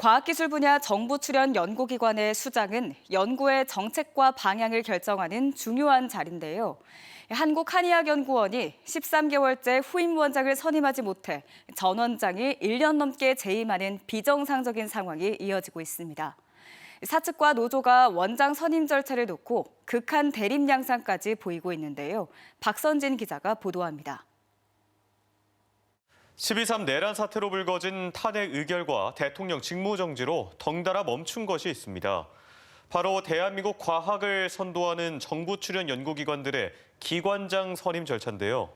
과학기술 분야 정부 출연 연구기관의 수장은 연구의 정책과 방향을 결정하는 중요한 자리인데요. 한국한의학연구원이 13개월째 후임 원장을 선임하지 못해 전 원장이 1년 넘게 재임하는 비정상적인 상황이 이어지고 있습니다. 사측과 노조가 원장 선임 절차를 놓고 극한 대립 양상까지 보이고 있는데요. 박선진 기자가 보도합니다. 12.3 내란 사태로 불거진 탄핵 의결과 대통령 직무정지로 덩달아 멈춘 것이 있습니다. 바로 대한민국 과학을 선도하는 정부 출연 연구기관들의 기관장 선임 절차인데요.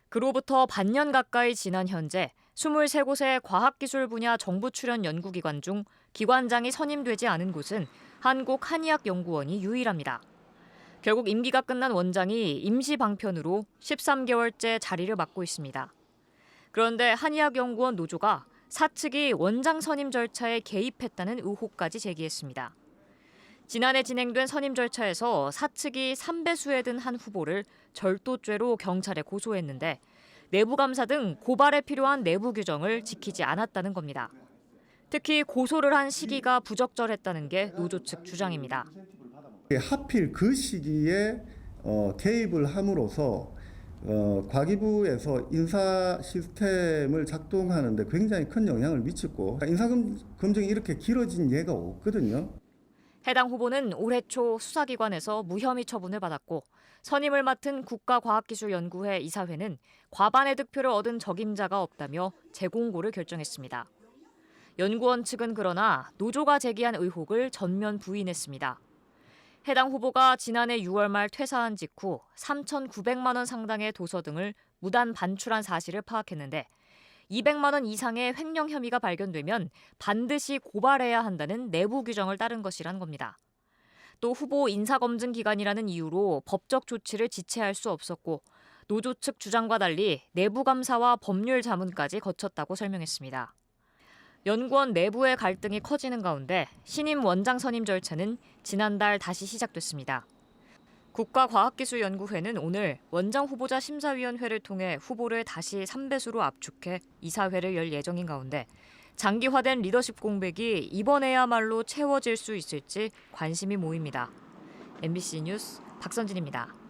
그로부터 반년 가까이 지난 현재 23곳의 과학기술 분야 정부 출연 연구기관 중 기관장이 선임되지 않은 곳은 한국한의학연구원이 유일합니다. 결국 임기가 끝난 원장이 임시 방편으로 13개월째 자리를 맡고 있습니다. 그런데 한의학연구원 노조가 사측이 원장 선임 절차에 개입했다는 의혹까지 제기했습니다. 지난해 진행된 선임 절차에서 사측이 3배수에 든 한 후보를 절도죄로 경찰에 고소했는데 내부 감사 등 고발에 필요한 내부 규정을 지키지 않았다는 겁니다. 특히 고소를 한 시기가 부적절했다는 게 노조 측 주장입니다. 하필 그 시기에 개입을 함으로써 과기부에서 인사 시스템을 작동하는 데 굉장히 큰 영향을 미쳤고 인사검증이 이렇게 길어진 예가 없거든요. 해당 후보는 올해 초 수사기관에서 무혐의 처분을 받았고 선임을 맡은 국가과학기술연구회 이사회는 과반의 득표를 얻은 적임자가 없다며 재공고를 결정했습니다. 연구원 측은 그러나 노조가 제기한 의혹을 전면 부인했습니다. 해당 후보가 지난해 6월 말 퇴사한 직후 3,900만 원 상당의 도서 등을 무단 반출한 사실을 파악했는데 200만 원 이상의 횡령 혐의가 발견되면 반드시 고발해야 한다는 내부 규정을 따른 것이란 겁니다. 또 후보 인사검증 기간이라는 이유로 법적 조치를 지체할 수 없었고 노조 측 주장과 달리 내부 감사와 법률 자문까지 거쳤다고 설명했습니다. 연구원 내부의 갈등이 커지는 가운데 신임 원장 선임 절차는 지난달 다시 시작됐습니다. 국가과학기술연구회는 오늘 원장 후보자 심사위원회를 통해 후보를 다시 3배수로 압축해 이사회를 열 예정인 가운데 장기화된 리더십 공백이 이번에야말로 채워질 수 있을지 관심이 모입니다. MBC 뉴스 박선진입니다.